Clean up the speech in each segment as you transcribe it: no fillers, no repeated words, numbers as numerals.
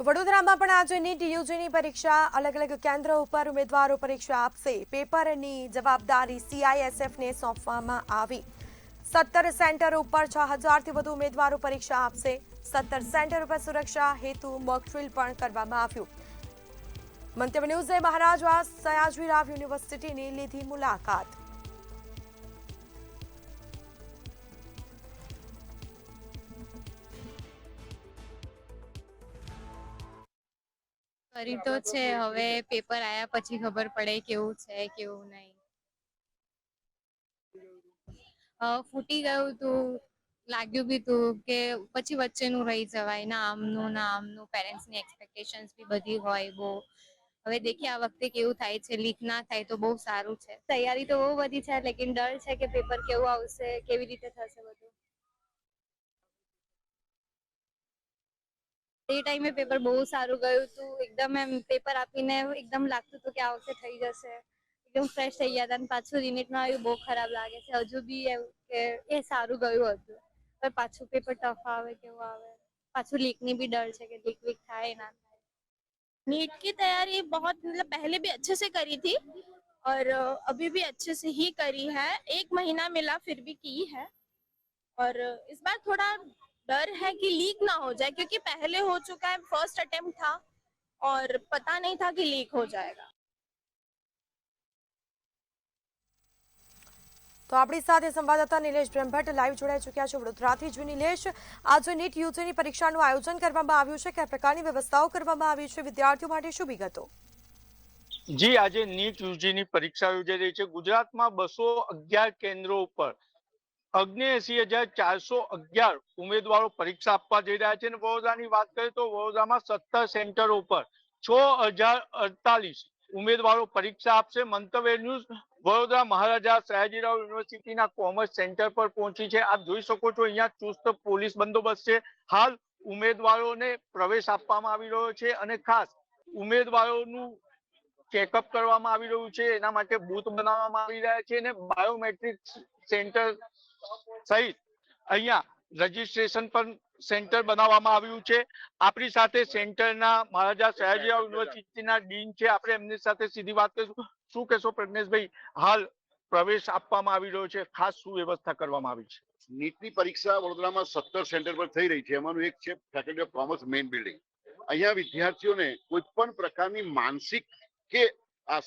તો વડોદરામાં પણ આજે નીટ યુજીની પરીક્ષા અલગ અલગ કેન્દ્રો ઉપર ઉમેદવારો પરીક્ષા આપશે. પેપરની જવાબદારી CISFને સોંપવામાં આવી. 17 સેન્ટર ઉપર 6000થી વધુ ઉમેદવારો પરીક્ષા આપશે. 17 સેન્ટર ઉપર સુરક્ષા હેતુ મોક ડ્રીલ પણ કરવામાં આવ્યું. મંતવ્ય ન્યૂઝે મહારાજા સયાજીરાવ યુનિવર્સિટીની લીધી મુલાકાત. કરી તો છે, હવે પેપર આયા પછી ખબર પડે કેવું છે કેવું નહીં. ફૂટી ગયું તું, લાગ્યું બી તું કે પછી વચ્ચેનું રહી જવાય ના આમનું પેરેન્ટ્સની એક્સપેક્ટેશન્સ બી બધી હોય બહુ. હવે દેખીએ આ વખતે કેવું થાય છે, લીક ના થાય તો બહુ સારું છે. તૈયારી તો બહુ બધી છે, લેકિન ડર છે કે પેપર કેવું આવશે, કેવી રીતે થશે બધું. એ ટાઈમે પેપર બહુ સારું ગયું હતું, એકદમ એમ પેપર આપીને એકદમ લાગતું હતું કે આ વખતે થઈ જશે, એકદમ ફ્રેશ થઈ ગયા હતા. અને પાછું રિમિટમાં આવ્યું, બહુ ખરાબ લાગે છે. હજુ બી એવું કે એ સારું ગયું હતું, પણ પાછું પેપર ટફ આવે કેવું આવે. पाछू लीकनी भी डर है कि लीक वीक थाय ना थाय। नीट की तैयारी बहुत मतलब पहले भी अच्छे से करी थी और अभी भी अच्छे से ही करी है। 1 महीना मिला फिर भी की है और इस बार थोड़ा डर है कि लीक ना हो जाए, क्योंकि पहले हो चुका है, फर्स्ट अटेम्प्ट था और पता नहीं था कि लीक हो जाएगा। તો આપણી સાથે સંવાદદાતા નિલેશ બ્રહ્મભટ્ટ લાઈવ જોડાઈ ચૂક્યા છે વડોદરાથી. જો નિલેશ, આજે નીટ યુજીની પરીક્ષાનું આયોજન કરવામાં આવ્યું છે, કયા પ્રકારની વ્યવસ્થાઓ કરવામાં આવી છે, વિદ્યાર્થીઓ માટે શું વિગતો? જી, આજે નીટ યુજીની પરીક્ષા યોજાઈ રહી છે. ગુજરાતમાં 211 કેન્દ્રો ઉપર 79,411 ઉમેદવારો પરીક્ષા આપવા જઈ રહ્યા છે. અને વડોદરાની વાત કરીએ તો વડોદરામાં 17 સેન્ટરો ઉપર 6048 ઉમેદવારો પરીક્ષા આપશે. મંતવ્ય ન્યૂઝ વડોદરા મહારાજા સયાજીરાવ યુનિવર્સિટીના કોમર્સ સેન્ટર પર પહોંચી છે. આપ જોઈ શકો છો, અહીંયા ચુસ્ત પોલીસ બંદોબસ્ત છે. હાલ ઉમેદવારોને પ્રવેશ આપવામાં આવી રહ્યો છે અને ખાસ ઉમેદવારોનું ચેકઅપ કરવામાં આવી રહ્યું છે. એના માટે બૂથ બનાવવામાં આવી રહ્યા છે અને બાયોમેટ્રિક સેન્ટર સહિત અહીંયા રજીસ્ટ્રેશન પણ સેન્ટર બનાવવામાં આવ્યું છે. આપણી સાથે સેન્ટરના મહારાજા સયાજીરાવ યુનિવર્સિટીના ડીન છે, આપણે એમની સાથે સીધી વાત કરીશું. શું કહેશો પ્રજ્ઞેશભાઈ, હાલ પ્રવેશ આપવામાં આવી રહ્યો છે, ખાસ શું વ્યવસ્થા કરવામાં આવી છે? નીટની પરીક્ષા વડોદરામાં 17 સેન્ટર પર થઈ રહી છે. એમાંનું એક છે faculty of commerce main building. અહીંયા વિદ્યાર્થીઓને કોઈ પણ પ્રકારની માનસિક કે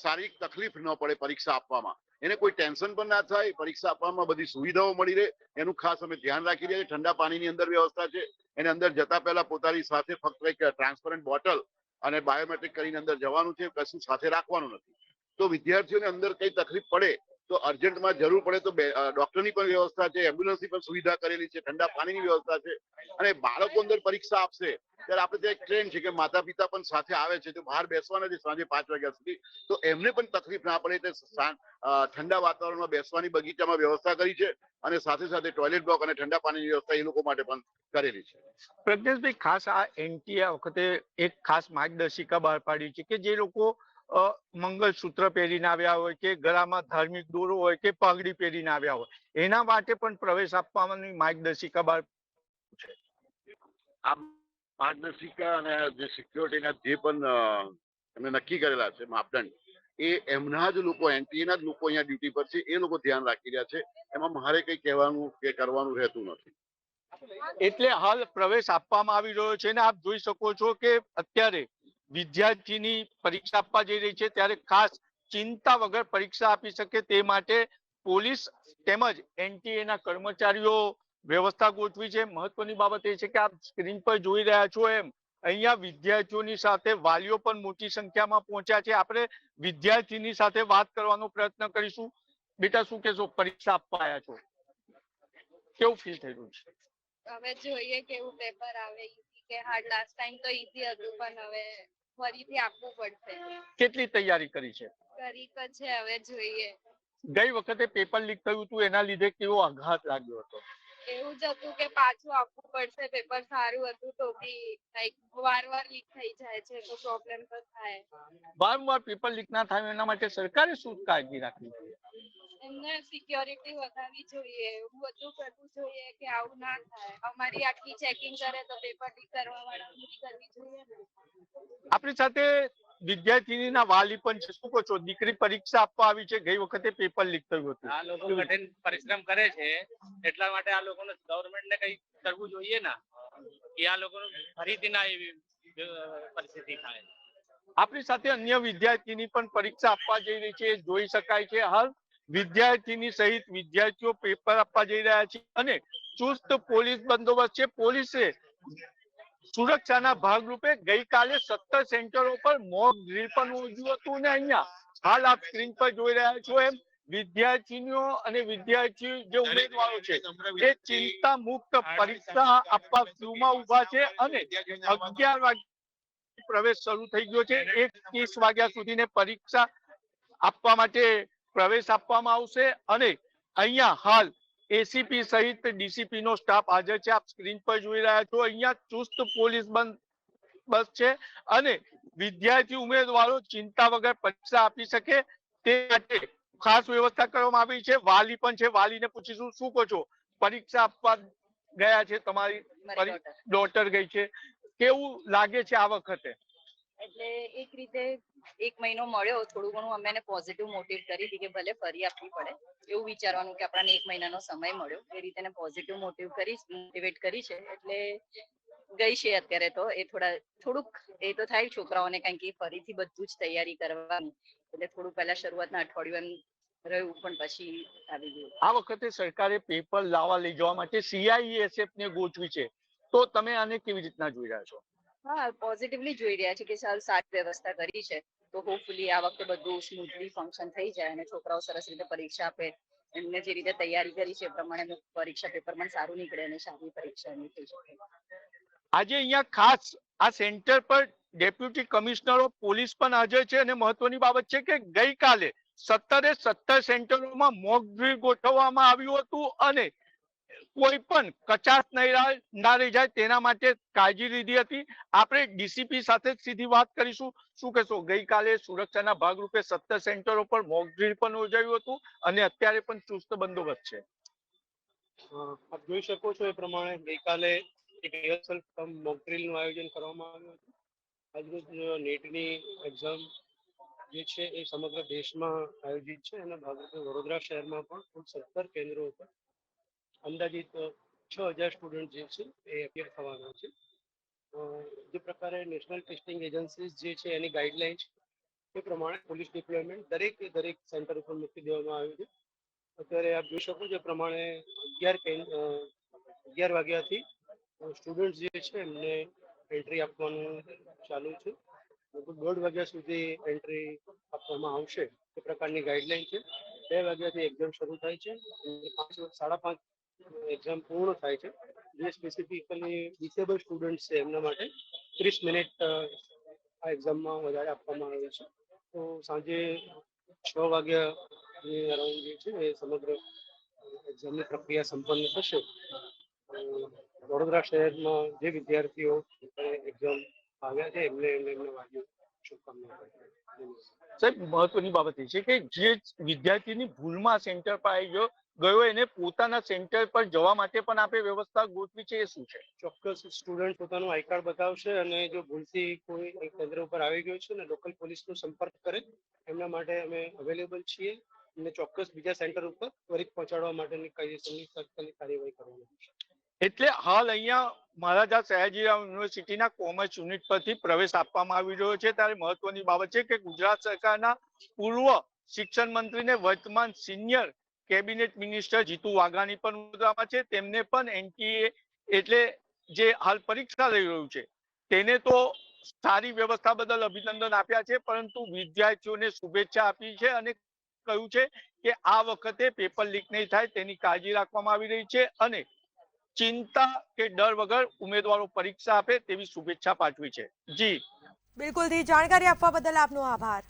શારીરિક તકલીફ ન પડે પરીક્ષા આપવામાં, એને કોઈ ટેન્શન પણ ના થાય, પરીક્ષા આપવામાં બધી સુવિધાઓ મળી રહે એનું ખાસ અમે ધ્યાન રાખી રહ્યા છીએ. ઠંડા પાણીની અંદર વ્યવસ્થા છે. એને અંદર જતા પહેલા પોતાની સાથે ફક્ત એક ટ્રાન્સપરન્ટ બોટલ અને બાયોમેટ્રિક કરીને અંદર જવાનું છે, કશું સાથે રાખવાનું નથી. તો વિદ્યાર્થીઓને અંદર કઈ તકલીફ પડે તો અર્જન્ટમાં જરૂર પડે તો ડોક્ટરની પણ વ્યવસ્થા છે, એમ્બ્યુલન્સની પણ સુવિધા કરેલી છે, ઠંડા પાણીની વ્યવસ્થા છે. અને બાળકો અંદર પરીક્ષા આપશે ત્યારે આપણે ત્યાં એક ટ્રેન છે કે માતા પિતા પણ સાથે આવે છે, તો બહાર બેસવાના છે સાંજે 5 વાગ્યા સુધી, તો એમને પણ તકલીફ ના પડે એટલે ઠંડા વાતાવરણમાં બેસવાની બગીચામાં વ્યવસ્થા કરી છે અને સાથે સાથે ટોયલેટ બ્લોક અને ઠંડા પાણીની વ્યવસ્થા એ લોકો માટે પણ કરેલી છે. પ્રજ્ઞેશભાઈ, ખાસ આ એનટીએ વખતે એક ખાસ માર્ગદર્શિકા બહાર પાડી છે કે જે લોકો મંગલસૂત્ર પહેરીને આવ્યા હોય કે ગળામાં ધાર્મિક દોરો હોય કે પાઘડી પહેરીને આવ્યા હોય, એના માટે પણ પ્રવેશ આપવાની માર્ગદર્શિકા બહાર છે. આ માર્ગદર્શિકા અને જે સિક્યોરિટીના જે પણ એમને નક્કી કરેલા છે માપદંડ, એ એમના જ લોકો, એનટીએના જ લોકો અહીંયા ડ્યુટી પર છે, એ લોકો ધ્યાન રાખી રહ્યા છે. એમાં મારે કઈ કહેવાનું કે કરવાનું રહેતું નથી. એટલે હાલ પ્રવેશ આપવામાં આવી રહ્યો છે અને આપ જોઈ શકો છો કે અત્યારે વિદ્યાર્થીની પરીક્ષા આપવા જઈ રહી છે ત્યારે ખાસ ચિંતા વગર પરીક્ષા આપી શકે તે માટે પોલીસ તેમજ એનટીએના કર્મચારીઓ વ્યવસ્થા ગોઠવી છે. મહત્વની બાબત એ છે કે આપ સ્ક્રીન પર જોઈ રહ્યા છો એમ અહીંયા વિદ્યાર્થીઓની સાથે વાલીઓ પણ મોટી સંખ્યામાં પહોંચ્યા છે. આપણે વિદ્યાર્થીની સાથે વાત કરવાનો પ્રયત્ન કરીશું. બેટા, શું કહેશો, પરીક્ષા આપવા આવ્યા છો, કેવું ફીલ થઈ રહ્યું છે? હવે જોઈએ કેવું પેપર આવે, ઈઝી કે હાર્ડ. લાસ્ટ ટાઈમ તો ઈઝી હતું, પણ હવે ફરીથી આપવું પડશે. કેટલી તૈયારી કરી છે? કરી તો છે, હવે જોઈએ. ગઈ વખતે પેપર લીક થયું હતું, એના લીધે કેવો આઘાત લાગ્યો હતો? એવું જ હતું કે પાછું આપવું પડશે. પેપર સારું હતું તો બી લાઈક વાર લીક થઈ જાય છે તો પ્રોબ્લેમ તો થાય. વારંવાર પેપર લીક ના થાય એના માટે સરકારે શું કાળજી રાખવી જોઈએ? એમને સિક્યોરિટી વધારવી જોઈએ, એવું બધું કરવું જોઈએ કે આવું ના થાય. અમારી આટલી ચેકિંગ કરે તો પેપર લીક કરવા વાળાની કરવી જોઈએ ને. આપણી સાથે વિદ્યાર્થીનીના વાલી પણ છે. શું કહો છો? દીકરી પરીક્ષા આપવા આવી છે, ગઈ વખતે પેપર લીક થયું હતું. આ લોકો કઠિન પરિશ્રમ કરે છે એટલા માટે આ લોકોને ગવર્મેન્ટને કઈ કરવું જોઈએ ને કે આ લોકોનું ફરીથી ના એવી પરિસ્થિતિ થાય. આપણી સાથે અન્ય વિદ્યાર્થીની પણ પરીક્ષા આપવા જઈ રહી છે, જોઈ શકાય છે. હાલ વિદ્યાર્થીની સહિત વિદ્યાર્થીઓ પેપર આપવા જઈ રહ્યા છે અને ચુસ્ત પોલીસ બંદોબસ્ત છે. પોલીસે સુરક્ષાના ભાગરૂપે ગઈકાલે 17 સેન્ટરો પર મોક ડ્રીલ પણ યોજ્યું હતું અને અહીંયા હાલ આપ સ્ક્રીન પર જોઈ રહ્યા છો એમ વિદ્યાર્થીનીઓ અને વિદ્યાર્થી જે ઉમેદવારો છે એ ચિંતા મુક્ત પરીક્ષા આપવા ક્યુમાં ઉભા છે અને 11 વાગે પ્રવેશ શરૂ થઈ ગયો છે. 1:30 વાગ્યા સુધીને પરીક્ષા આપવા માટે પ્રવેશ આપવામાં આવશે અને અહીંયા હાલ એસીપી સહિત ડીસીપી નો સ્ટાફ હાજર છે. આપ સ્ક્રીન પર જોઈ રહ્યા છો. અહીંયા ચુસ્ત પોલીસ બંદોબસ્ત છે અને વિદ્યાર્થી ઉમેદવારો ચિંતા વગર પરીક્ષા આપી શકે તે માટે ખાસ વ્યવસ્થા કરવામાં આવી છે. વાલી પણ છે, વાલીને પૂછીશું. શું કહો છો? પરીક્ષા આપવા ગયા છે, તમારી ડોટર ગઈ છે, કેવું લાગે છે આ વખતે? એટલે એક રીતે 1 મહિનો મળ્યો, થોડું ઘણું અમે એને પોઝિટિવ મોટિવ કરી હતી કે ભલે ફરી આપવી પડે એવું વિચારવાનું કે આપણને 1 મહિનાનો સમય મળ્યો, એ રીતે એને પોઝિટિવ મોટિવેટ કરી છે. એટલે ગઈ છે અત્યારે તો એ થોડુંક એ તો થાય છોકરાઓને, કારણ કે ફરીથી બધું જ તૈયારી કરવાની, એટલે થોડું પહેલા શરૂઆતના અઠવાડિયું રહ્યું પણ પછી આવી ગયું. આ વખતે સરકારે પેપર લાવવા લઈ જવા માટે CISF ને ગોઠવી છે, તો તમે આને કેવી રીતના જોઈ રહ્યા છો? હા, પોઝિટિવલી જોઈ રહ્યા છે કે સારી વ્યવસ્થા કરી છે, તો હોપફુલી આ વખતે બધું સ્મૂથલી ફંક્શન થઈ જાય અને છોકરાઓ સરસ રીતે પરીક્ષા આપે. એમને જે રીતે તૈયારી કરી છે એ પ્રમાણે પરીક્ષા પેપર પણ સારું નીકળે અને સારી પરીક્ષા એની થઈ શકે. આજે અહીંયા ખાસ આ સેન્ટર પર ડેપ્યુટી કમિશનરો પોલીસ પણ હાજર છે અને મહત્વની બાબત છે કે ગઈકાલે 17 સેન્ટરોમાં મોક ડ્રીલ ગોઠવવામાં આવ્યું હતું અને કોઈ પણ કચાશ ના રહી જાય તેના માટે કાળજી લીધી હતી. આપણે ડીસીપી સાથે સીધી વાત કરીશું. શું કહેશો? ગઈકાલે સુરક્ષાના ભાગરૂપે 17 સેન્ટરો પર મોક ડ્રીલ પણ યોજાયું હતું અને અત્યારે પણ ચુસ્ત બંદોબસ્ત છે. આપ જોઈ શકો છો એ પ્રમાણે ગઈકાલે એક રિહર્સલ કમ મોક ડ્રીલ નું આયોજન કરવામાં આવ્યું હતું. આજરોજ નેટની એક્ઝામ જે છે એ સમગ્ર દેશમાં આયોજિત છે અને ભાગરૂપે વડોદરા શહેરમાં પણ કુલ 17 કેન્દ્રો ઉપર અંદાજિત 6000 સ્ટુડન્ટ જે છે એ એપિયર થવાના છે. જે પ્રકારે નેશનલ ટેસ્ટિંગ એજન્સીઝ જે છે એની ગાઈડલાઇન્સ એ પ્રમાણે પોલીસ ડિપ્લોયમેન્ટ દરેક સેન્ટર ઉપર મૂકી દેવામાં આવ્યું છે. અત્યારે આપ જોઈ શકો છો એ પ્રમાણે 11 વાગ્યાથી સ્ટુડન્ટ જે છે એમને એન્ટ્રી આપવાનું ચાલુ છે. લગભગ 1:30 વાગ્યા સુધી એન્ટ્રી આપવામાં આવશે એ પ્રકારની ગાઈડલાઈન છે. 2 વાગ્યાથી એક્ઝામ શરૂ થાય છે અને 5:30 એક્ઝામ પૂર્ણ થાય છે. જે સ્પેસિફિકલી ડિસેબલ સ્ટુડન્ટ છે એમના માટે 30 મિનિટ આ એક્ઝામમાં વધારે આપવામાં આવે છે. તો સાંજે 6 વાગ્યાની અરાઉન્ડ જે છે એ સમગ્ર એક્ઝામની પ્રક્રિયા સંપન્ન થશે. વડોદરા શહેરમાં જે વિદ્યાર્થીઓ એક્ઝામ આવ્યા છે એમને વાલીઓ શુભકામનાઓ. સાહેબ, મહત્વની બાબત એ છે કે જે વિદ્યાર્થીની ભૂલમાં સેન્ટર પર આવી ગયો એને પોતાના સેન્ટર પર જવા માટે પણ આપણે વ્યવસ્થા ગોઠવી છે, એ શું છે? ચોક્કસ સ્ટુડન્ટ પોતાનું આઈ કાર્ડ બતાવશે અને જો ભૂલથી કોઈ કેન્દ્ર ઉપર આવી ગયો છે ને લોકલ પોલીસનો સંપર્ક કરે એમના માટે અમે અવેલેબલ છીએ અને ચોક્કસ બીજા સેન્ટર ઉપર ત્વરિત પહોંચાડવા માટેની કાયદેસરની કાર્યવાહી કરવાની છે. એટલે હાલ અહીંયા મહારાજા સયાજીરાવ યુનિવર્સિટીના કોમર્સ યુનિટ પરથી પ્રવેશ આપવામાં આવી રહ્યો છે. ત્યારે મહત્વની બાબત છે કે ગુજરાત સરકારના પૂર્વ શિક્ષણ મંત્રીને વર્તમાન senior cabinet minister Jitu Vaghani પણ વડોદરામાં છે. તેમને પણ એનટીએ એટલે જે હાલ પરીક્ષા લઈ રહ્યું છે તેને તો સારી વ્યવસ્થા બદલ અભિનંદન આપ્યા છે, પરંતુ વિદ્યાર્થીઓને શુભેચ્છા આપી છે અને કહ્યું છે કે આ વખતે પેપર લીક નહીં થાય તેની કાળજી રાખવામાં આવી રહી છે અને ચિંતા કે ડર વગર ઉમેદવારો પરીક્ષા આપે તેવી શુભેચ્છા પાઠવી છે. જી બિલકુલ, જાણકારી આપવા બદલ આપનો આભાર.